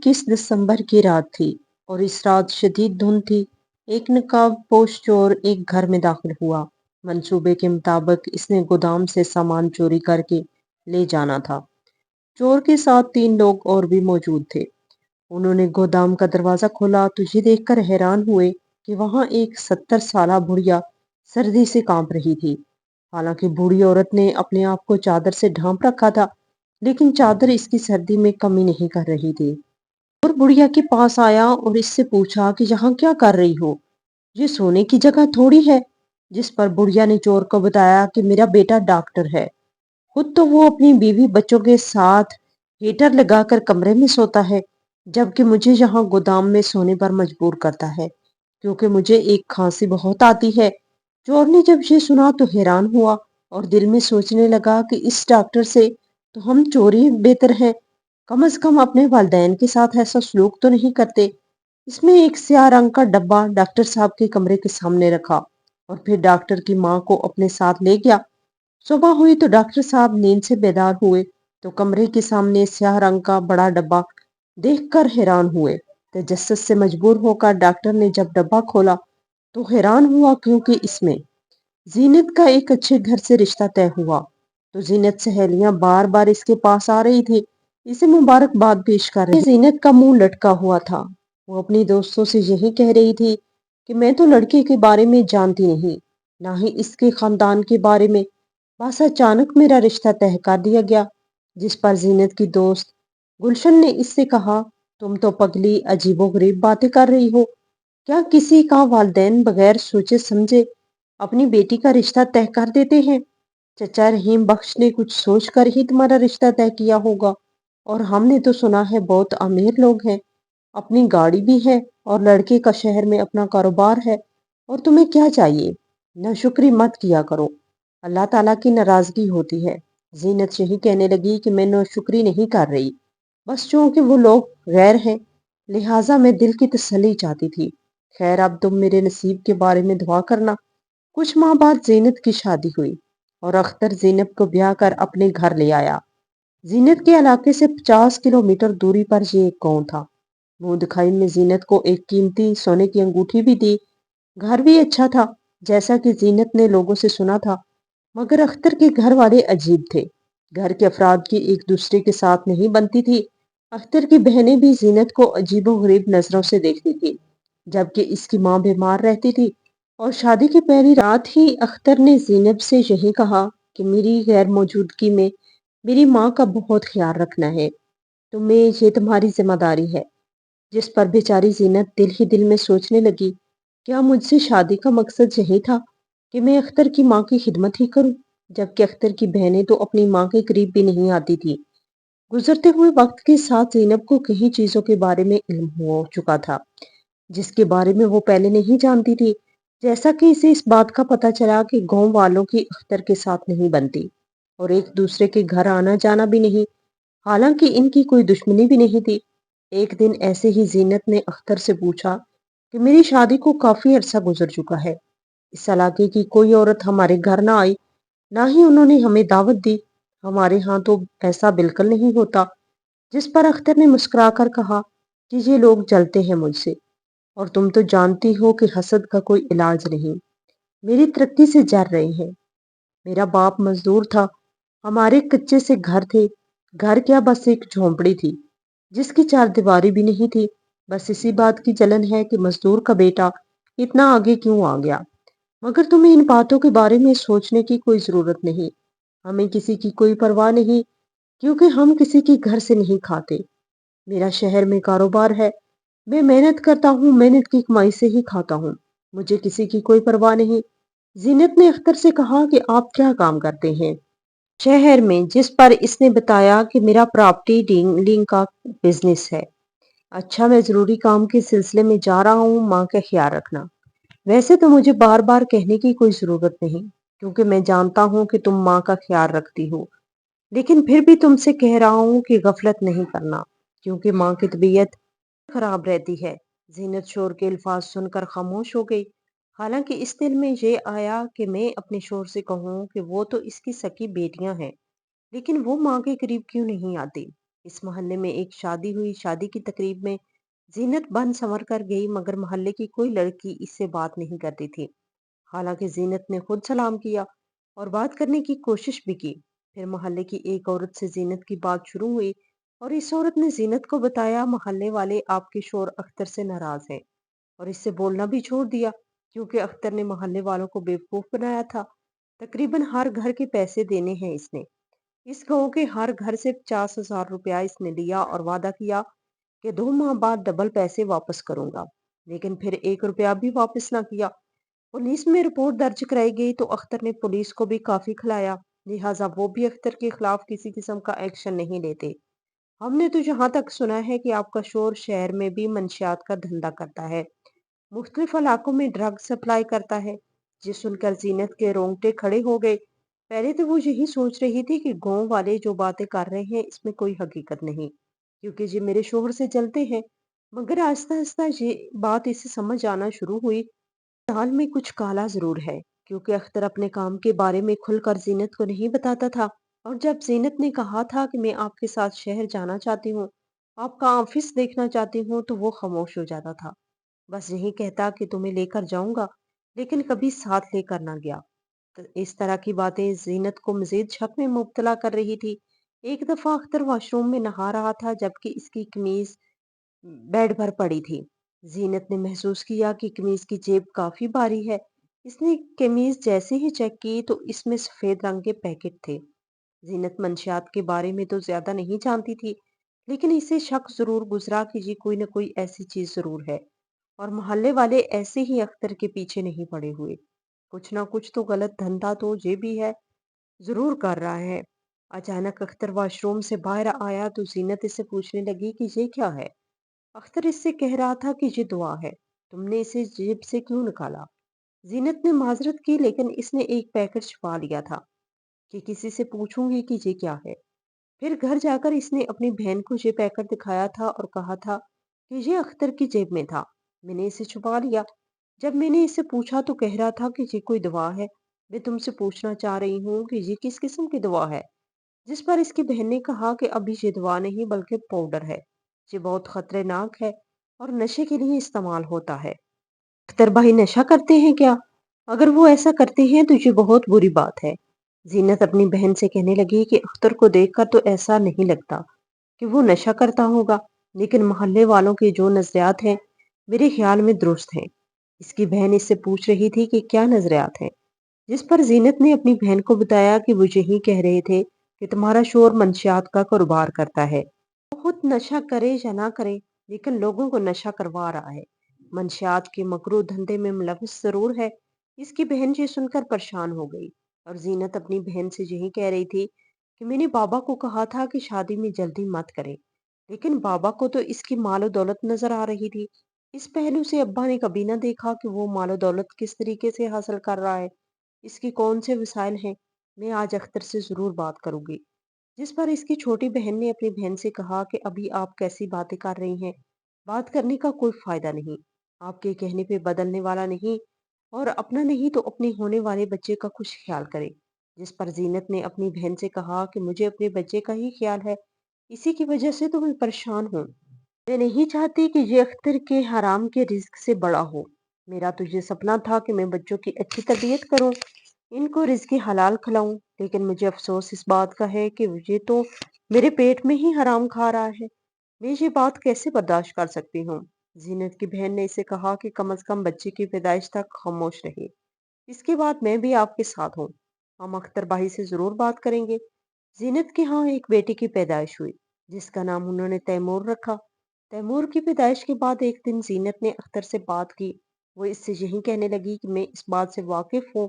21 दिसंबर की रात थी और इस रात शदीद धुंध थी। एक नकाबपोश चोर एक घर में दाखिल हुआ। मंसूबे के मुताबिक इसने गोदाम से सामान चोरी करके ले जाना था। चोर के साथ 3 लोग और भी मौजूद थे। उन्होंने गोदाम का दरवाजा खोला तो ये देखकर हैरान हुए कि वहां एक 70 साल बुढ़िया सर्दी से कांप रही थी। हालांकि बूढ़ी औरत ने अपने आप को चादर से ढांप रखा था, लेकिन चादर इसकी सर्दी में कमी नहीं कर रही थी। और बुढ़िया के पास आया और इससे पूछा कि यहाँ क्या कर रही हो, ये सोने की जगह थोड़ी है। जिस पर बुढ़िया ने चोर को बताया कि मेरा बेटा डॉक्टर है। खुद तो वो अपनी बीवी बच्चों के साथ हीटर लगाकर कमरे में सोता है, जबकि मुझे यहाँ गोदाम में सोने पर मजबूर करता है क्योंकि मुझे एक खांसी बहुत आती है। चोर ने जब ये सुना तो हैरान हुआ और दिल में सोचने लगा कि इस डॉक्टर से तो हम चोरी बेहतर है। कम से कम अपने वालिदैन के साथ ऐसा सलूक तो नहीं करते। इसमें एक स्याह रंग का डब्बा डॉक्टर साहब के कमरे के सामने रखा और फिर डॉक्टर की माँ को अपने साथ ले गया। सुबह हुई तो डॉक्टर साहब नींद से बेदार हुए तो कमरे के सामने स्याह रंग का बड़ा डब्बा देखकर हैरान हुए। तजस्सुस से मजबूर होकर डॉक्टर ने जब डब्बा खोला तो हैरान हुआ क्योंकि इसमें जीनत का एक अच्छे घर से रिश्ता तय हुआ। तो जीनत सहेलियां बार बार इसके पास आ रही थी, इसे मुबारकबाद पेश कर रही। जीनत का मुंह लटका हुआ था। वो अपनी दोस्तों से यही कह रही थी कि मैं तो लड़के के बारे में जानती नहीं, ना ही इसके खानदान के बारे में। बस अचानक मेरा रिश्ता तय कर दिया गया। जिस पर जीनत की दोस्त गुलशन ने इससे कहा, तुम तो पगली अजीबोगरीब बातें कर रही हो। क्या किसी का वालिदैन बगैर सोचे समझे अपनी बेटी का रिश्ता तय कर देते हैं? चचा रहीम बख्श ने कुछ सोच कर ही तुम्हारा रिश्ता तय किया होगा। और हमने तो सुना है बहुत अमीर लोग हैं, अपनी गाड़ी भी है और लड़के का शहर में अपना कारोबार है। और तुम्हें क्या चाहिए? नाशुक्री मत किया करो, अल्लाह ताला की नाराजगी होती है। जीनत यही कहने लगी कि मैं नाशुक्री नहीं कर रही, बस चूंकि वो लोग गैर हैं लिहाजा मैं दिल की तसल्ली चाहती थी। खैर अब तुम मेरे नसीब के बारे में दुआ करना। कुछ माह बाद जीनत की शादी हुई और अख्तर जीनत को ब्याह कर अपने घर ले आया। जीनत के इलाके से 50 किलोमीटर दूरी पर ये एक गांव था। मुंह दिखाई में जीनत को एक कीमती सोने की अंगूठी भी दी। घर भी अच्छा था जैसा कि जीनत ने लोगों से सुना था, मगर अख्तर के घर वाले अजीब थे। घर के अफराद की एक दूसरे के साथ नहीं बनती थी। अख्तर की बहनें भी जीनत को अजीबोगरीब नजरों से देखती थी, जबकि इसकी माँ बीमार रहती थी। और शादी की पहली रात ही अख्तर ने जीनब से यही कहा कि मेरी गैर मौजूदगी में मेरी माँ का बहुत ख्याल रखना है, तुम्हें ये तुम्हारी जिम्मेदारी है। जिस पर बेचारी जीनत दिल ही दिल में सोचने लगी, क्या मुझसे शादी का मकसद यही था कि मैं अख्तर की माँ की खिदमत ही करूं, जबकि अख्तर की बहनें तो अपनी माँ के करीब भी नहीं आती थी। गुजरते हुए वक्त के साथ ज़ैनब को कई चीज़ों के बारे में इल्म हो चुका था, जिसके बारे में वो पहले नहीं जानती थी। जैसा कि इसे इस बात का पता चला कि गांव वालों की अख्तर के साथ नहीं बनती और एक दूसरे के घर आना जाना भी नहीं, हालांकि इनकी कोई दुश्मनी भी नहीं थी। एक दिन ऐसे ही जीनत ने अख्तर से पूछा कि मेरी शादी को काफी अरसा गुजर चुका है, इस इलाके की कोई औरत हमारे घर ना आई, ना ही उन्होंने हमें दावत दी। हमारे यहाँ तो ऐसा बिल्कुल नहीं होता। जिस पर अख्तर ने मुस्कुराकर कहा कि ये लोग जलते हैं मुझसे, और तुम तो जानती हो कि हसद का कोई इलाज नहीं। मेरी तरक्की से जर रहे हैं। मेरा बाप मजदूर था, हमारे कच्चे से घर थे। घर क्या, बस एक झोंपड़ी थी जिसकी चार दीवारी भी नहीं थी। बस इसी बात की जलन है कि मजदूर का बेटा इतना आगे क्यों आ गया। मगर तुम्हें इन बातों के बारे में सोचने की कोई जरूरत नहीं। हमें किसी की कोई परवाह नहीं, क्योंकि हम किसी के घर से नहीं खाते। मेरा शहर में कारोबार है, मैं मेहनत करता हूँ, मेहनत की कमाई से ही खाता हूँ। मुझे किसी की कोई परवाह नहीं। जीनत ने अख्तर से कहा कि आप क्या काम करते हैं शहर में? जिस पर इसने बताया कि मेरा प्रॉपर्टी डीलिंग का बिजनेस है। अच्छा, मैं जरूरी काम के सिलसिले में जा रहा हूँ, माँ का ख्याल रखना। वैसे तो मुझे बार बार कहने की कोई जरूरत नहीं, क्योंकि मैं जानता हूँ कि तुम माँ का ख्याल रखती हो, लेकिन फिर भी तुमसे कह रहा हूँ कि गफलत नहीं करना, क्योंकि माँ की तबीयत खराब रहती है। जीनत शोर के अल्फाज सुनकर खामोश हो गई। हालांकि इस दिल में ये आया कि मैं अपने शोर से कहूँ कि वो तो इसकी सकी बेटियां हैं, लेकिन वो माँ के करीब क्यों नहीं आती। इस मोहल्ले में एक शादी हुई। शादी की तकरीब में जीनत बन संवर कर गई, मगर मोहल्ले की कोई लड़की इससे बात नहीं करती थी। हालांकि जीनत ने खुद सलाम किया और बात करने की कोशिश भी की। फिर मोहल्ले की एक औरत से जीनत की बात शुरू हुई और इस औरत ने जीनत को बताया, मोहल्ले वाले आपके शोर अख्तर से नाराज हैं और इससे बोलना भी छोड़ दिया, क्योंकि अख्तर ने मोहल्ले वालों को बेवकूफ बनाया था। तकरीबन हर घर के पैसे देने हैं इसने। इस गांव के हर घर से 50,000 रुपया इसने लिया और वादा किया कि 2 माह बाद डबल पैसे वापस करूंगा, लेकिन फिर 1 रुपया भी वापस ना किया। पुलिस में रिपोर्ट दर्ज कराई गई तो अख्तर ने पुलिस को भी काफी खिलाया, लिहाजा वो भी अख्तर के खिलाफ किसी किस्म का एक्शन नहीं लेते। हमने तो जहां तक सुना है कि आपका शोर शहर में भी मंशियात का धंधा करता है, मुख्तलिफ इलाकों में ड्रग सप्लाई करता है। ये सुनकर जीनत के रोंगटे खड़े हो गए। पहले तो वो यही सोच रही थी कि गांव वाले जो बातें कर रहे हैं इसमें कोई हकीकत नहीं, क्योंकि ये मेरे शोहर से जलते हैं। मगर आहिस्ता आहिस्ता ये बात इसे समझ आना शुरू हुई, दाल में कुछ काला जरूर है, क्योंकि अख्तर अपने काम के बारे में खुलकर जीनत को नहीं बताता था। और जब जीनत ने कहा था कि मैं आपके साथ शहर जाना चाहती हूँ, आपका ऑफिस देखना चाहती हूँ, तो वो खामोश हो जाता था। बस यही कहता कि तुम्हें लेकर जाऊंगा, लेकिन कभी साथ लेकर ना गया। तो इस तरह की बातें जीनत को मजीद शक में मुब्तला कर रही थी। एक दफा अख्तर वॉशरूम में नहा रहा था, जबकि इसकी कमीज बेड पर पड़ी थी। जीनत ने महसूस किया कि कमीज की जेब काफी भारी है। इसने कमीज जैसे ही चेक की तो इसमें सफेद रंग के पैकेट थे। जीनत मंशियात के बारे में तो ज्यादा नहीं जानती थी, लेकिन इसे शक जरूर गुजरा कि ये कोई न कोई ऐसी चीज जरूर है और मोहल्ले वाले ऐसे ही अख्तर के पीछे नहीं पड़े हुए। कुछ ना कुछ तो गलत धंधा तो ये भी है, जरूर कर रहा है। अचानक अख्तर वॉशरूम से बाहर आया तो जीनत इससे पूछने लगी कि ये क्या है। अख्तर इससे कह रहा था कि ये दुआ है, तुमने इसे जेब से क्यों निकाला। जीनत ने माजरत की, लेकिन इसने एक पैकेट छुपा लिया था कि किसी से पूछूंगी कि ये क्या है। फिर घर जाकर इसने अपनी बहन को ये पैकेट दिखाया था और कहा था कि ये अख्तर की जेब में था, मैंने इसे छुपा लिया। जब मैंने इससे पूछा तो कह रहा था कि ये कोई दवा है। मैं तुमसे पूछना चाह रही हूँ कि ये किस किस्म की दवा है। जिस पर इसकी बहन ने कहा कि अभी ये दवा नहीं बल्कि पाउडर है, ये बहुत खतरनाक है और नशे के लिए इस्तेमाल होता है। अख्तर भाई नशा करते हैं क्या? अगर वो ऐसा करते हैं तो ये बहुत बुरी बात है। जीनत अपनी बहन से कहने लगी कि अख्तर को देखकर तो ऐसा नहीं लगता कि वो नशा करता होगा, लेकिन मोहल्ले वालों के जो नजरियात हैं मेरे ख्याल में दुरुस्त हैं। इसकी बहन इससे पूछ रही थी कि क्या नजरियात हैं, जिस पर जीनत ने अपनी बहन को बताया कि वो यही कह रहे थे कि तुम्हारा शोर मंशियात का कारोबार करता है। वो खुद नशा करे या ना करे, लेकिन लोगों को नशा करवा रहा है। मंशियात के मकरू धंधे में मुलविस जरूर है। इसकी बहन ये सुनकर परेशान हो गई और जीनत अपनी बहन से यही कह रही थी कि मैंने बाबा को कहा था कि शादी में जल्दी मत करे, लेकिन बाबा को तो इसकी मालो दौलत नजर आ रही थी। इस पहलू से अब्बा ने कभी ना देखा कि वो मालो दौलत किस तरीके से हासिल कर रहा है, इसकी कौन से वसाइल हैं। मैं आज अख्तर से जरूर बात करूंगी। जिस पर इसकी छोटी बहन ने अपनी बहन से कहा कि अभी आप कैसी बातें कर रही हैं, बात करने का कोई फायदा नहीं, आपके कहने पे बदलने वाला नहीं, और अपना नहीं तो अपने होने वाले बच्चे का कुछ ख्याल करे। जिस पर जीनत ने अपनी बहन से कहा कि मुझे अपने बच्चे का ही ख्याल है, इसी की वजह से तो मैं परेशान हूँ। मैं नहीं चाहती कि ये अख्तर के हराम के रिस्क से बड़ा हो। मेरा तो ये सपना था कि मैं बच्चों की अच्छी तरबियत करूं, इनको रिज़्क़ हलाल खिलाऊं, लेकिन मुझे अफ़सोस इस बात का है कि ये तो मेरे पेट में ही हराम खा रहा है। मैं ये बात कैसे बर्दाश्त कर सकती हूँ? ज़ीनत की बहन ने इसे कहा कि कम से कम बच्चे की पैदाइश तक खामोश रहे। इसके बाद मैं भी आपके साथ हूँ। हम अख्तर भाई से ज़रूर बात करेंगे। ज़ीनत के यहाँ एक बेटे की पैदाइश हुई, जिसका नाम उन्होंने तैमूर रखा। तैमूर की पैदाइश के बाद एक दिन ज़ीनत ने अख्तर से बात की। वो इससे यही कहने लगी कि मैं इस बात से वाकिफ हूँ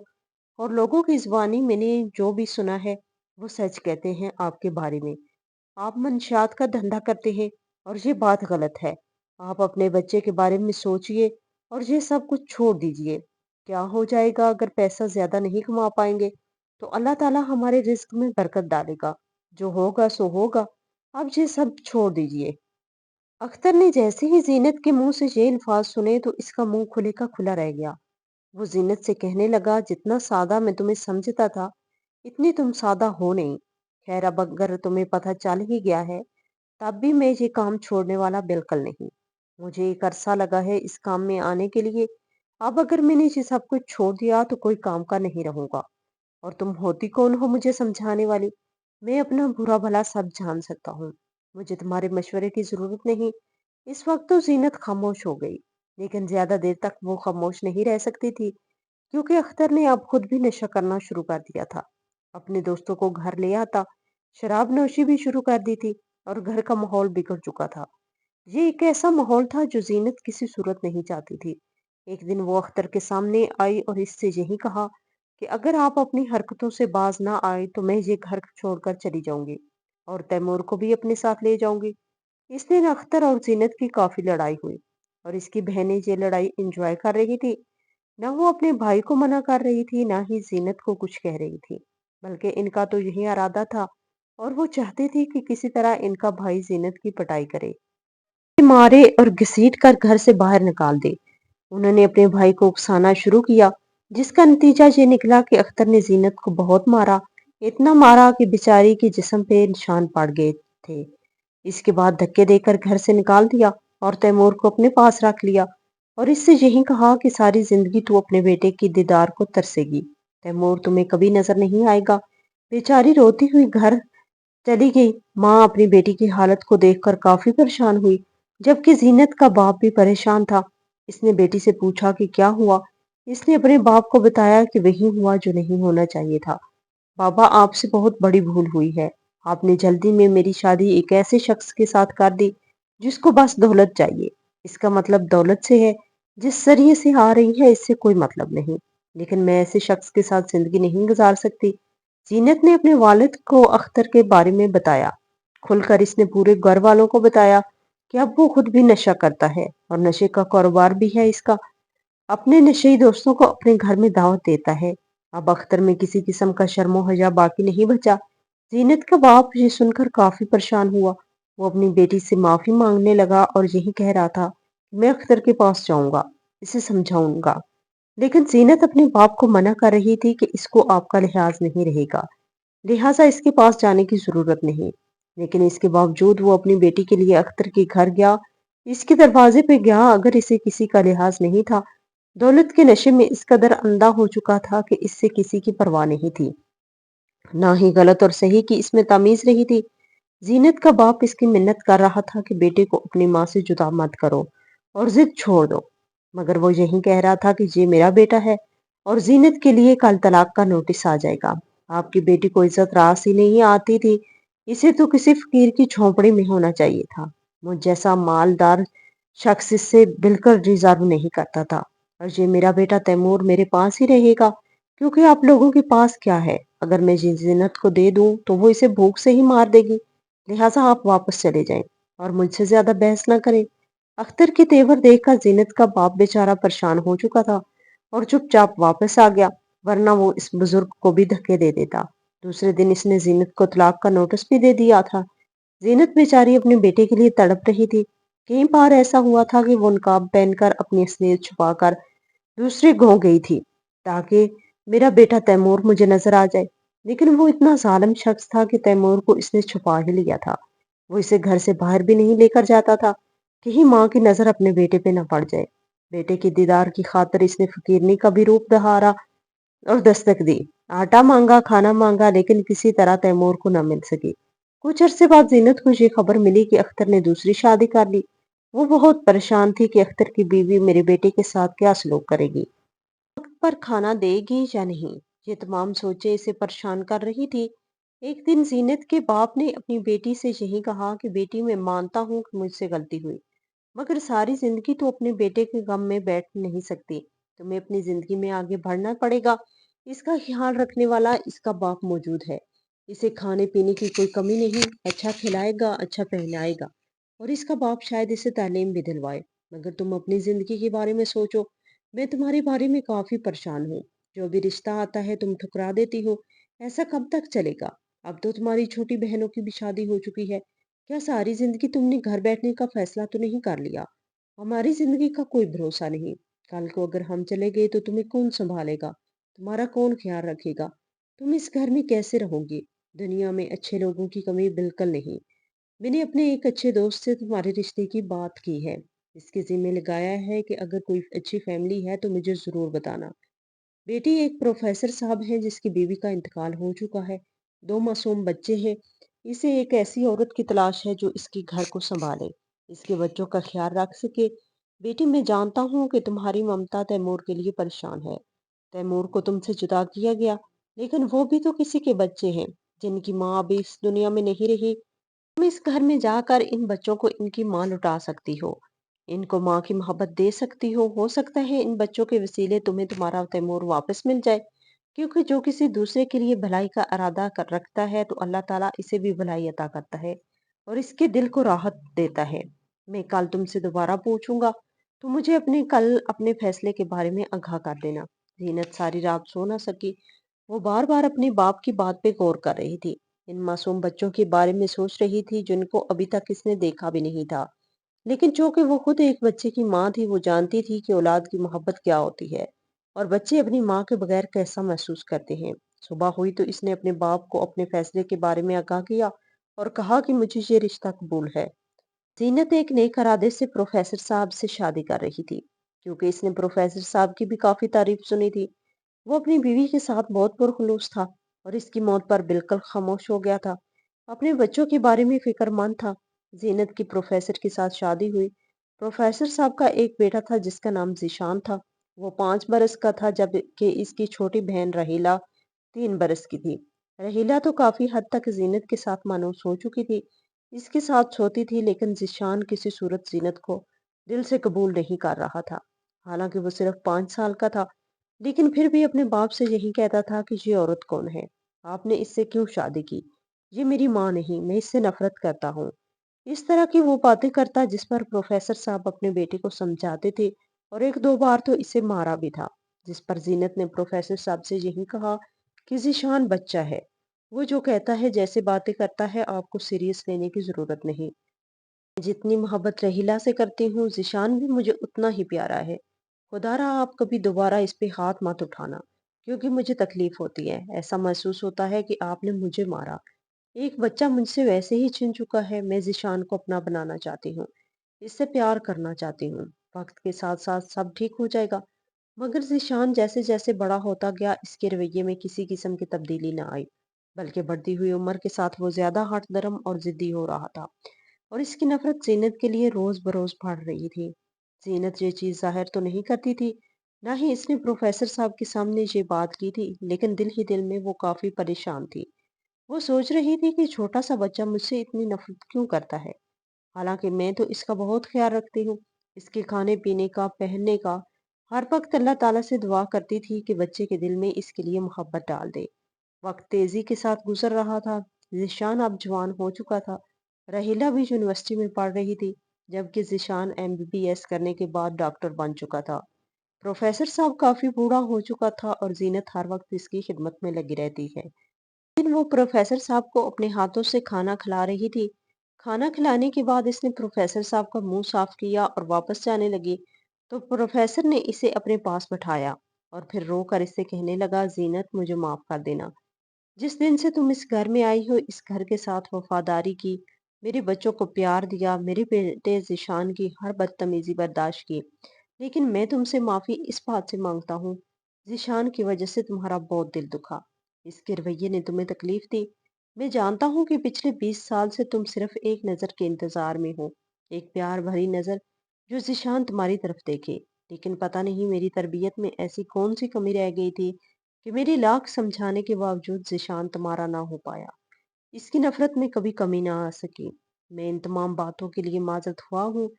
और लोगों की ज़ुबानी मैंने जो भी सुना है वो सच कहते हैं आपके बारे में। आप मंशियात का धंधा करते हैं और ये बात गलत है। आप अपने बच्चे के बारे में सोचिए और ये सब कुछ छोड़ दीजिए। क्या हो जाएगा अगर पैसा ज्यादा नहीं कमा पाएंगे, तो अल्लाह ताला हमारे रिस्क में बरकत डालेगा। जो होगा सो होगा। अब ये सब छोड़ दीजिए। अख्तर ने जैसे ही जीनत के मुंह से ये अल्फाज सुने तो इसका मुंह खुले का खुला रह गया। वो जीनत से कहने लगा, जितना सादा मैं तुम्हें समझता था इतनी तुम सादा हो नहीं। खैर अब अगर तुम्हें पता चल ही गया है तब भी मैं ये काम छोड़ने वाला बिल्कुल नहीं। मुझे एक अरसा लगा है इस काम में आने के लिए। अब अगर मैंने ये सब कुछ छोड़ दिया तो कोई काम का नहीं रहूंगा। और तुम होती कौन हो मुझे समझाने वाली? मैं अपना बुरा भला सब जान सकता हूँ। मुझे तुम्हारे मशवरे की जरूरत नहीं। इस वक्त तो जीनत खामोश हो गई, लेकिन ज्यादा देर तक वो खामोश नहीं रह सकती थी, क्योंकि अख्तर ने अब खुद भी नशा करना शुरू कर दिया था। अपने दोस्तों को घर ले आता, शराब नोशी भी शुरू कर दी थी, और घर का माहौल बिगड़ चुका था। ये एक ऐसा माहौल था जो जीनत किसी सूरत नहीं चाहती थी। एक दिन वो अख्तर के सामने आई और इससे यही कहा कि अगर आप अपनी हरकतों से बाज ना आए तो मैं ये घर छोड़कर चली जाऊंगी और तैमूर को भी अपने साथ ले जाऊंगी। इस दिन अख्तर और जीनत की काफी लड़ाई हुई, और इसकी बहनें ये लड़ाई एंजॉय कर रही थी। ना वो अपने भाई को मना कर रही थी, ना ही जीनत को कुछ कह रही थी, बल्कि इनका तो यही इरादा था, और वो चाहती थी कि किसी तरह इनका भाई जीनत की पिटाई करे, मारे और घसीट कर घर से बाहर निकाल दे। उन्होंने अपने भाई को उकसाना शुरू किया, जिसका नतीजा ये निकला कि अख्तर ने जीनत को बहुत मारा। इतना मारा कि बेचारी के जिस्म पे निशान पड़ गए थे। इसके बाद धक्के देकर घर से निकाल दिया और तैमूर को अपने पास रख लिया, और इससे यही कहा कि सारी जिंदगी तू अपने बेटे की दीदार को तरसेगी। तैमूर तुम्हें कभी नजर नहीं आएगा। बेचारी रोती हुई घर चली गई। माँ अपनी बेटी की हालत को देखकर काफी परेशान हुई, जबकि जीनत का बाप भी परेशान था। इसने बेटी से पूछा कि क्या हुआ। इसने अपने बाप को बताया कि वही हुआ जो नहीं होना चाहिए था। बाबा, आपसे बहुत बड़ी भूल हुई है। आपने जल्दी में मेरी शादी एक ऐसे शख्स के साथ कर दी जिसको बस दौलत चाहिए। इसका मतलब दौलत से है, जिस जरिए से आ रही है इससे कोई मतलब नहीं। लेकिन मैं ऐसे शख्स के साथ जिंदगी नहीं गुजार सकती। जीनत ने अपने वालिद को अख्तर के बारे में बताया। खुलकर इसने पूरे घर वालों को बताया कि अब वो खुद भी नशा करता है और नशे का कारोबार भी है इसका। अपने नशेई दोस्तों को अपने घर में दावत देता है। अब अख्तर में किसी किस्म का शर्मो हया बाकी नहीं बचा। जीनत का बाप ये सुनकर काफी परेशान हुआ। वो अपनी बेटी से माफी मांगने लगा और यही कह रहा था, मैं अख्तर के पास जाऊंगा, इसे समझाऊंगा। लेकिन जीनत अपने बाप को मना कर रही थी कि इसको आपका लिहाज नहीं रहेगा, लिहाजा इसके पास जाने की जरूरत नहीं। लेकिन इसके बावजूद वो अपनी बेटी के लिए अख्तर के घर गया, इसके दरवाजे पे गया। अगर इसे किसी का लिहाज नहीं था, दौलत के नशे में इस कदर अंधा हो चुका था कि इससे किसी की परवाह नहीं थी, ना ही गलत और सही की इसमें तमीज रही थी। जीनत का बाप इसकी मिन्नत कर रहा था कि बेटे को अपनी माँ से जुदा मत करो और जिद छोड़ दो, मगर वो यही कह रहा था कि ये मेरा बेटा है और जीनत के लिए कल तलाक का नोटिस आ जाएगा। आपकी बेटी को इज्जत रास ही नहीं आती थी, इसे तो किसी फकीर की झोंपड़ी में होना चाहिए था। मुझ जैसा मालदार शख्स इससे बिल्कुल रिजर्व नहीं करता था। और ये मेरा बेटा तैमूर मेरे पास ही रहेगा, क्योंकि आप लोगों के पास क्या है? अगर मैं जीनत को दे दूं तो वो इसे भूख से ही मार देगी। लिहाजा आप वापस चले जाएं और मुझसे ज्यादा बहस ना करें। अख्तर के तेवर देखकर जीनत का बाप बेचारा परेशान हो चुका था और चुपचाप वापस आ गया, वरना वो इस बुजुर्ग को भी धक्के दे देता। दूसरे दिन इसने जीनत को तलाक का नोटिस भी दे दिया था। जीनत बेचारी अपने बेटे के लिए तड़प रही थी। कई बार ऐसा हुआ था कि वो नकाब पहनकर अपनी असलियत छुपाकर दूसरे गांव गई थी, ताकि मेरा बेटा तैमूर मुझे नजर आ जाए। लेकिन वो इतना जालिम शख्स था कि तैमूर को इसने छुपा ही लिया था। वो इसे घर से बाहर भी नहीं लेकर जाता था, कहीं माँ की नजर अपने बेटे पे न पड़ जाए। बेटे की दीदार की खातिर इसने फकीरनी का भी रूप धारा और दस्तक दी। आटा मांगा, खाना मांगा, लेकिन किसी तरह तैमूर को न मिल सकी। कुछ अरसे बाद जीनत को ये खबर मिली कि अख्तर ने दूसरी शादी कर ली। वो बहुत परेशान थी कि अख्तर की बीवी मेरे बेटे के साथ क्या सलूक करेगी, वक्त पर खाना देगी या नहीं। ये तमाम सोचें इसे परेशान कर रही थी। एक दिन जीनत के बाप ने अपनी बेटी से यही कहा कि बेटी, मैं मानता हूँ कि मुझसे गलती हुई, मगर सारी जिंदगी तो अपने बेटे के गम में बैठ नहीं सकती। तुम्हें अपनी जिंदगी में आगे बढ़ना पड़ेगा। इसका ख्याल रखने वाला इसका बाप मौजूद है। इसे खाने पीने की कोई कमी नहीं, अच्छा खिलाएगा, अच्छा पहनाएगा, और इसका बाप शायद इसे तालीम भी दिलवाए। मगर तुम अपनी जिंदगी के बारे में सोचो। मैं तुम्हारे बारे में काफी परेशान हूँ। जो भी रिश्ता आता है तुम ठुकरा देती हो। ऐसा कब तक चलेगा? अब तो तुम्हारी छोटी बहनों की भी शादी हो चुकी है। क्या सारी जिंदगी तुमने घर बैठने का फैसला तो नहीं कर लिया? हमारी जिंदगी का कोई भरोसा नहीं। कल को अगर हम चले गए तो तुम्हें कौन संभालेगा? तुम्हारा कौन ख्याल रखेगा? तुम इस घर में कैसे रहोगी? दुनिया में अच्छे लोगों की कमी बिल्कुल नहीं। मैंने अपने एक अच्छे दोस्त से तुम्हारे रिश्ते की बात की है। इसके ज़िम्मे लगाया है कि अगर कोई अच्छी फैमिली है तो मुझे ज़रूर बताना। बेटी एक प्रोफेसर साहब हैं जिसकी बीवी का इंतकाल हो चुका है। 2 मासूम बच्चे हैं। इसे एक ऐसी औरत की तलाश है जो इसके घर को सँभाले, इसके बच्चों का ख़्याल रख सके। बेटी मैं जानता हूँ कि तुम्हारी ममता तैमूर के लिए परेशान है। तैमूर को तुमसे जुदा किया गया, लेकिन वो भी तो किसी के बच्चे हैं, जिनकी माँ अभी इस दुनिया में नहीं रही। तुम इस घर में जाकर इन बच्चों को इनकी माँ लौटा सकती हो। इनको माँ की मोहब्बत दे सकती हो सकता है इन बच्चों के वसीले तुम्हें तुम्हारा तैमूर वापस मिल जाए। क्योंकि जो किसी दूसरे के लिए भलाई का इरादा कर रखता है तो अल्लाह ताला इसे भी भलाई अता करता है और इसके दिल को राहत देता है। मैं कल तुमसे दोबारा पूछूंगा तो मुझे अपने फैसले के बारे में आगाह कर देना। जीनत सारी रात सो ना सकी। वो बार बार अपने बाप की बात पे गौर कर रही थी। इन मासूम बच्चों के बारे में सोच रही थी जिनको अभी तक इसने देखा भी नहीं था। लेकिन चूंकि वो खुद एक बच्चे की माँ थी, वो जानती थी कि औलाद की मोहब्बत क्या होती है और बच्चे अपनी माँ के बगैर कैसा महसूस करते हैं। सुबह हुई तो इसने अपने बाप को अपने फैसले के बारे में आगाह किया और कहा कि मुझे ये रिश्ता कबूल है। जीनत एक नेक इरादे से प्रोफेसर साहब से शादी कर रही थी, क्योंकि इसने प्रोफेसर साहब की भी काफी तारीफ सुनी थी। वो अपनी बीवी के साथ बहुत पुरखलूस था और इसकी मौत पर बिल्कुल खामोश हो गया था। अपने बच्चों के बारे में फिक्रमंद था। जीनत की प्रोफेसर के साथ शादी हुई। प्रोफेसर साहब का एक बेटा था जिसका नाम जीशान था। वो 5 बरस का था जबकि इसकी छोटी बहन रहीला 3 बरस की थी। रहीला तो काफी हद तक जीनत के साथ मानूस हो चुकी थी। इसके साथ सोती थी, लेकिन जीशान किसी सूरत जीनत को दिल से कबूल नहीं कर रहा था। हालांकि वो सिर्फ 5 साल का था, लेकिन फिर भी अपने बाप से यही कहता था कि ये औरत कौन है? आपने इससे क्यों शादी की? ये मेरी माँ नहीं, मैं इससे नफरत करता हूँ। इस तरह की वो बातें करता जिस पर प्रोफेसर साहब अपने बेटे को समझाते थे और 1-2 बार तो इसे मारा भी था। जिस पर जीनत ने प्रोफेसर साहब से यही कहा कि जीशान बच्चा है। वो जो कहता है, जैसे बातें करता है, आपको सीरियस लेने की जरूरत नहीं। जितनी मोहब्बत रहीला से करती हूँ, ज़िशान भी मुझे उतना ही प्यारा है। खुदारा आप कभी दोबारा इस पे हाथ मत उठाना, क्योंकि मुझे तकलीफ होती है। ऐसा महसूस होता है कि आपने मुझे मारा। एक बच्चा मुझसे वैसे ही छिन चुका है। मैं ज़िशान को अपना बनाना चाहती हूँ, इससे प्यार करना चाहती हूँ। वक्त के साथ साथ सब ठीक हो जाएगा। मगर ज़िशान जैसे जैसे बड़ा होता गया, इसके रवैये में किसी किस्म की तब्दीली न आई, बल्कि बढ़ती हुई उम्र के साथ वो ज्यादा हठ धर्म और जिद्दी हो रहा था और इसकी नफरत जीनत के लिए रोज बरोज बढ़ रही थी। जीनत ये चीज जाहिर तो नहीं करती थी, ना ही इसने प्रोफेसर साहब के सामने ये बात की थी, लेकिन दिल ही दिल में वो काफी परेशान थी। वो सोच रही थी कि छोटा सा बच्चा मुझसे इतनी नफरत क्यों करता है, हालांकि मैं तो इसका बहुत ख्याल रखती हूँ। इसके खाने पीने का, पहनने का। हर वक्त अल्लाह ताला से दुआ करती थी कि बच्चे के दिल में इसके लिए मोहब्बत डाल दे। वक्त तेजी के साथ गुजर रहा था। जिशान अब जवान हो चुका था। रहीला भी यूनिवर्सिटी में पढ़ रही थी, जबकि जिशान एमबीबीएस करने के बाद डॉक्टर बन चुका था। प्रोफेसर साहब काफी बूढ़ा हो चुका था और जीनत हर वक्त इसकी खिदमत में लगी रहती है। दिन वो प्रोफेसर साहब को अपने हाथों से खाना खिला रही थी। खाना खिलाने के बाद इसने प्रोफेसर साहब का मुंह साफ किया और वापस जाने लगी, तो प्रोफेसर ने इसे अपने पास बैठाया और फिर रोकर इससे कहने लगा, जीनत मुझे माफ कर देना। जिस दिन से तुम इस घर में आई हो, इस घर के साथ वफादारी की, मेरे बच्चों को प्यार दिया, मेरे बेटे जिशान की हर बदतमीजी बर्दाश्त की, लेकिन मैं तुमसे माफी इस बात से मांगता हूँ, जिशान की वजह से तुम्हारा बहुत दिल दुखा। इसके रवैये ने तुम्हें तकलीफ दी। मैं जानता हूँ कि पिछले 20 साल से तुम सिर्फ एक नजर के इंतजार में हो, एक प्यार भरी नजर जो जिशान तुम्हारी तरफ देखे। लेकिन पता नहीं मेरी तरबियत में ऐसी कौन सी कमी रह गई थी कि मेरी लाख समझाने के बावजूद जिशान तुम्हारा ना हो पाया। इसकी नफरत में कभी कमी ना आ सकी। मैं इन तमाम बातों के लिए माजरत हुआ हूँ।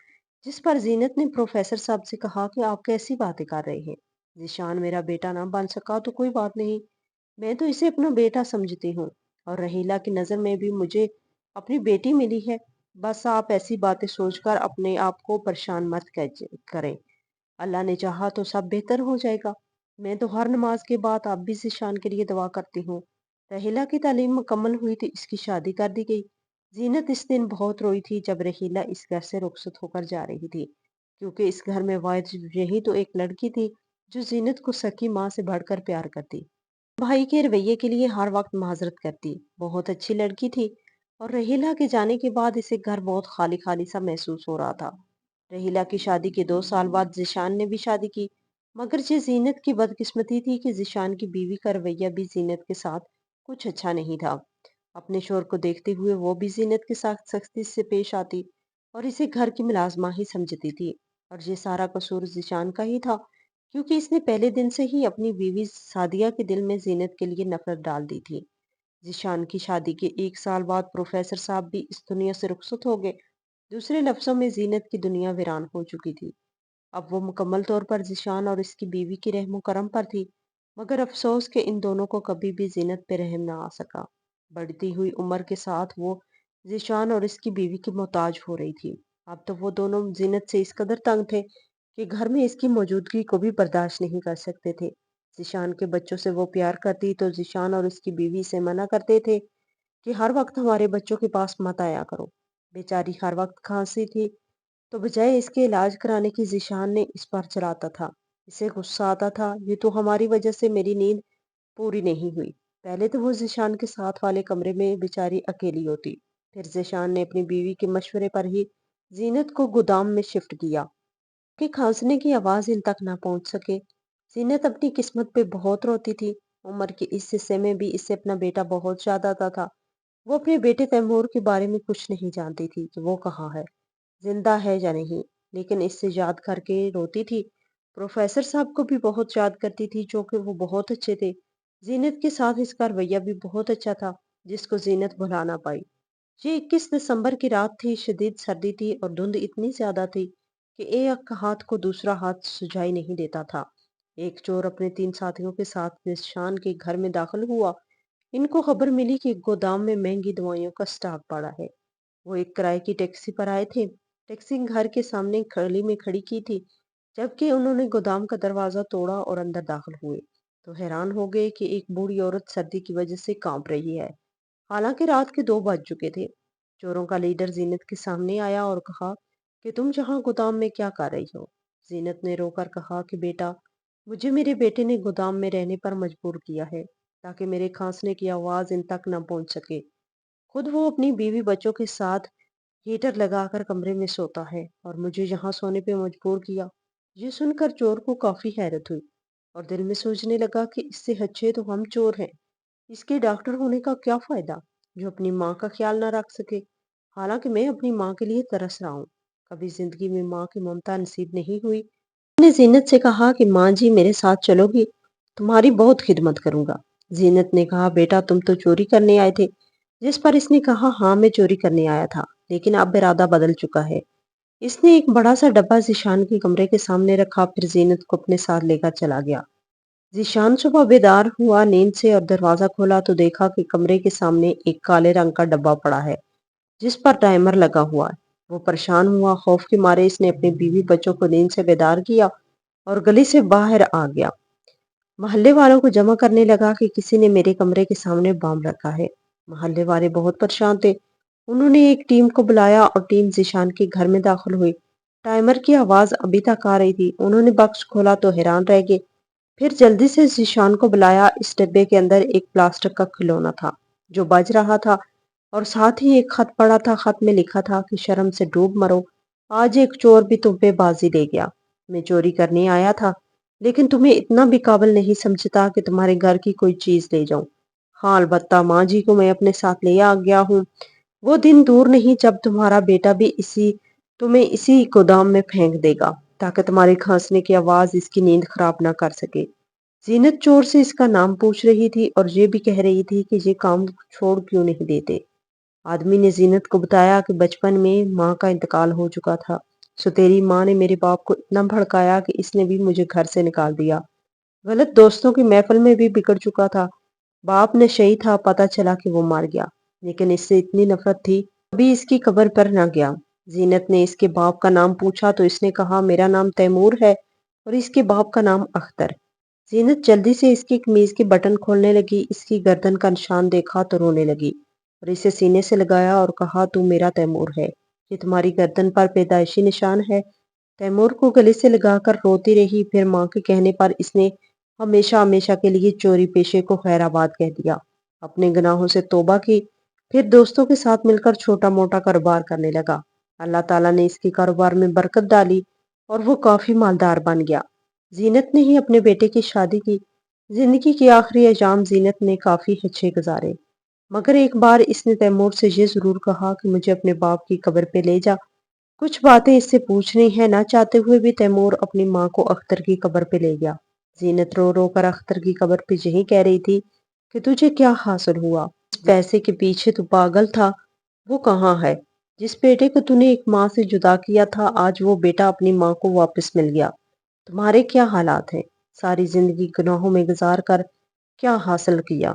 जिस पर जीनत ने प्रोफेसर साहब से कहा कि आप कैसी बातें कर रहे हैं? जिशान मेरा बेटा ना बन सका तो कोई बात नहीं, मैं तो इसे अपना बेटा समझती हूँ और रहीला की नजर में भी मुझे अपनी बेटी मिली है। बस आप ऐसी बातें सोचकर अपने आप को परेशान मत करें। अल्लाह ने चाहा तो सब बेहतर हो जाएगा। मैं तो हर नमाज के बाद आप भी जिशान के लिए दुआ करती हूँ। रहीला की तालीम मुकम्मल हुई तो इसकी शादी कर दी गई। जीनत इस दिन बहुत रोई थी जब रहीला इस घर से रुखसत होकर जा रही थी, क्योंकि इस घर में वाहिद यही तो एक लड़की थी जो जीनत को सकी माँ से बढ़कर प्यार करती, भाई के रवैये के लिए हर वक्त माजरत करती। बहुत अच्छी लड़की थी। اور رحیلہ کے جانے کے بعد اسے گھر بہت خالی خالی سا محسوس ہو رہا تھا۔ رحیلہ کی شادی کے 2 سال بعد ذیشان نے بھی شادی کی، مگر یہ زینت کی بدقسمتی تھی کہ ذیشان کی بیوی کا رویہ بھی زینت کے ساتھ کچھ اچھا نہیں تھا۔ اپنے شوہر کو دیکھتے ہوئے وہ بھی زینت کے ساتھ سختی سے پیش آتی اور اسے گھر کی ملازمہ ہی سمجھتی تھی، اور یہ سارا قصور ذیشان کا ہی تھا، کیونکہ اس نے پہلے دن سے ہی اپنی بیوی سعدیہ کے دل میں زینت کے لیے نفرت ڈال دی تھی۔ ذیشان کی شادی کے 1 سال بعد پروفیسر صاحب بھی اس دنیا سے رخصت ہو گئے۔ دوسرے لفظوں میں زینت کی دنیا ویران ہو چکی تھی۔ اب وہ مکمل طور پر ذیشان اور اس کی بیوی کی رحم و کرم پر تھی، مگر افسوس کہ ان دونوں کو کبھی بھی زینت پہ رحم نہ آ سکا۔ بڑھتی ہوئی عمر کے ساتھ وہ ذیشان اور اس کی بیوی کی محتاج ہو رہی تھی۔ اب تو وہ دونوں زینت سے اس قدر تنگ تھے کہ گھر میں اس کی موجودگی کو بھی برداشت نہیں کر سکتے تھے۔ ذیشان کے بچوں سے وہ پیار کرتی تو ذیشان اور اس کی بیوی سے منع کرتے تھے کہ ہر وقت ہمارے بچوں کے پاس مت آیا کرو۔ بیچاری ہر وقت کھانسی تھی تو بجائے اس کے علاج کرانے کی ذیشان نے اس پر چلاتا تھا۔ اسے غصہ آتا تھا، یہ تو ہماری وجہ سے میری نیند پوری نہیں ہوئی۔ پہلے تو وہ ذیشان کے ساتھ والے کمرے میں بیچاری اکیلی ہوتی، پھر ذیشان نے اپنی بیوی کے مشورے پر ہی زینت کو گودام میں شفٹ کیا کہ کھانسنے کی آواز ان تک نہ پہنچ سکے۔ زینت اپنی قسمت پہ بہت روتی تھی۔ عمر کے اس حصے میں بھی اسے اپنا بیٹا بہت یاد آتا تھا۔ وہ اپنے بیٹے تیمور کے بارے میں کچھ نہیں جانتی تھی کہ وہ کہاں ہے، زندہ ہے یا نہیں، لیکن اس سے یاد کر کے روتی تھی۔ پروفیسر صاحب کو بھی بہت یاد کرتی تھی، جو کہ وہ بہت اچھے تھے۔ زینت کے ساتھ اس کا رویہ بھی بہت اچھا تھا، جس کو زینت بھلا نہ پائی۔ یہ 21 دسمبر کی رات تھی، شدید سردی تھی اور دھند اتنی زیادہ تھی کہ ایک ہاتھ کو دوسرا ہاتھ سجائی نہیں دیتا تھا۔ ایک چور اپنے 3 ساتھیوں کے ساتھ ذیشان کے گھر میں داخل ہوا۔ ان کو خبر ملی کہ گودام میں مہنگی دوائیوں کا سٹاک پڑا ہے۔ وہ ایک کرائے کی ٹیکسی پر آئے تھے۔ ٹیکسی گھر کے سامنے گلی میں کھڑی کی تھی۔ جبکہ انہوں نے گودام کا دروازہ توڑا اور اندر داخل ہوئے تو حیران ہو گئے کہ ایک بوڑھی عورت سردی کی وجہ سے کانپ رہی ہے، حالانکہ رات کے 2 بج چکے تھے۔ چوروں کا لیڈر زینت کے سامنے آیا اور کہا کہ تم یہاں گودام میں کیا کر رہی ہو؟ زینت نے رو کر کہا کہ بیٹا، مجھے میرے بیٹے نے گودام میں رہنے پر مجبور کیا ہے تاکہ میرے کھانسنے کی آواز ان تک نہ پہنچ سکے۔ خود وہ اپنی بیوی بچوں کے ساتھ ہیٹر لگا کر کمرے میں سوتا ہے اور مجھے یہاں سونے پہ مجبور کیا۔ یہ سن کر چور کو کافی حیرت ہوئی اور دل میں سوچنے لگا کہ اس سے اچھے تو ہم چور ہیں۔ اس کے ڈاکٹر ہونے کا کیا فائدہ جو اپنی ماں کا خیال نہ رکھ سکے، حالانکہ میں اپنی ماں کے لیے ترس رہا ہوں۔ کبھی زندگی میں ماں کی ممتا نصیب نہیں ہوئی۔ میں نے زینت سے کہا کہ ماں جی میرے ساتھ چلو گی، تمہاری بہت خدمت کروں گا۔ زینت نے کہا بیٹا تم تو چوری کرنے آئے تھے، جس پر اس نے کہا ہاں میں چوری کرنے آیا تھا، لیکن اب ارادہ بدل چکا ہے۔ اس نے ایک بڑا سا ڈبہ ذیشان کے کمرے کے سامنے رکھا، پھر زینت کو اپنے ساتھ لے کر چلا گیا۔ ذیشان صبح بیدار ہوا نیند سے اور دروازہ کھولا تو دیکھا کہ کمرے کے سامنے ایک کالے رنگ کا ڈبہ پڑا ہے جس پر ٹائمر لگا ہوا ہے۔ وہ پریشان ہوا، خوف کے مارے اس نے اپنی بیوی بچوں کو نیند سے بیدار کیا اور گلی سے باہر آ گیا۔ محلے والوں کو جمع کرنے لگا کہ کسی نے میرے کمرے کے سامنے بام رکھا ہے۔ محلے والے بہت پریشان تھے۔ انہوں نے ایک ٹیم کو بلایا اور ٹیم ذیشان کے گھر میں داخل ہوئی۔ ٹائمر کی آواز ابھی تک آ رہی تھی۔ انہوں نے بکس کھولا تو حیران رہ گئے، پھر جلدی سے ذیشان کو بلایا۔ اس ڈبے کے اندر ایک پلاسٹک کا کھلونا تھا جو بج رہا تھا اور ساتھ ہی ایک خط پڑا تھا۔ خط میں لکھا تھا کہ شرم سے ڈوب مرو، آج ایک چور بھی تم پہ بازی لے گیا۔ میں چوری کرنے آیا تھا لیکن تمہیں اتنا بھی قابل نہیں سمجھتا کہ تمہارے گھر کی کوئی چیز لے جاؤں۔ ہاں البتہ ماں جی کو میں اپنے ساتھ لے آ گیا ہوں۔ وہ دن دور نہیں جب تمہارا بیٹا بھی تمہیں اسی گودام میں پھینک دے گا تاکہ تمہارے کھانسنے کی آواز اس کی نیند خراب نہ کر سکے۔ زینت چور سے اس کا نام پوچھ رہی تھی اور یہ بھی کہہ رہی تھی کہ یہ کام چھوڑ کیوں نہیں دیتے۔ آدمی نے زینت کو بتایا کہ بچپن میں ماں کا انتقال ہو چکا تھا، سو تیری ماں نے میرے باپ کو اتنا بھڑکایا کہ اس نے بھی مجھے گھر سے نکال دیا۔ غلط دوستوں کی محفل میں بھی بگڑ چکا تھا۔ باپ نشئی تھا، پتہ چلا کہ وہ مر گیا، لیکن اس سے اتنی نفرت تھی کبھی اس کی قبر پر نہ گیا۔ زینت نے اس کے باپ کا نام پوچھا تو اس نے کہا میرا نام تیمور ہے اور اس کے باپ کا نام اختر۔ زینت جلدی سے اس کی قمیض کے بٹن کھولنے لگی، اس کی گردن کا نشان دیکھا تو رونے لگی اور اسے سینے سے لگایا اور کہا تو میرا تیمور ہے، یہ تمہاری گردن پر پیدائشی نشان ہے۔ تیمور کو گلے سے لگا کر روتی رہی، پھر ماں کے کہنے پر اس نے ہمیشہ ہمیشہ کے لیے چوری پیشے کو خیر آباد کہہ دیا، اپنے گناہوں سے توبہ کی پھر دوستوں کے ساتھ مل کر چھوٹا موٹا کاروبار کرنے لگا۔ اللہ تعالیٰ نے اس کے کاروبار میں برکت ڈالی اور وہ کافی مالدار بن گیا۔ زینت نے ہی اپنے بیٹے کی شادی کی۔ زندگی کے آخری ایام زینت نے کافی اچھے گزارے، مگر ایک بار اس نے تیمور سے یہ ضرور کہا کہ مجھے اپنے باپ کی قبر پہ لے جا۔ کچھ باتیں اس سے پوچھنی ہیں، نہ چاہتے ہوئے بھی تیمور اپنی ماں کو اختر کی قبر پہ لے گیا۔ زینت رو رو کر اختر کی قبر پہ یہی کہہ رہی تھی کہ تجھے کیا حاصل ہوا؟ جس پیسے کے پیچھے تو پاگل تھا وہ کہاں ہے؟ جس بیٹے کو تو نے ایک ماں سے جدا کیا تھا، آج وہ بیٹا اپنی ماں کو واپس مل گیا۔ تمہارے کیا حالات ہیں؟ ساری زندگی گناہوں میں گزار کر کیا حاصل کیا؟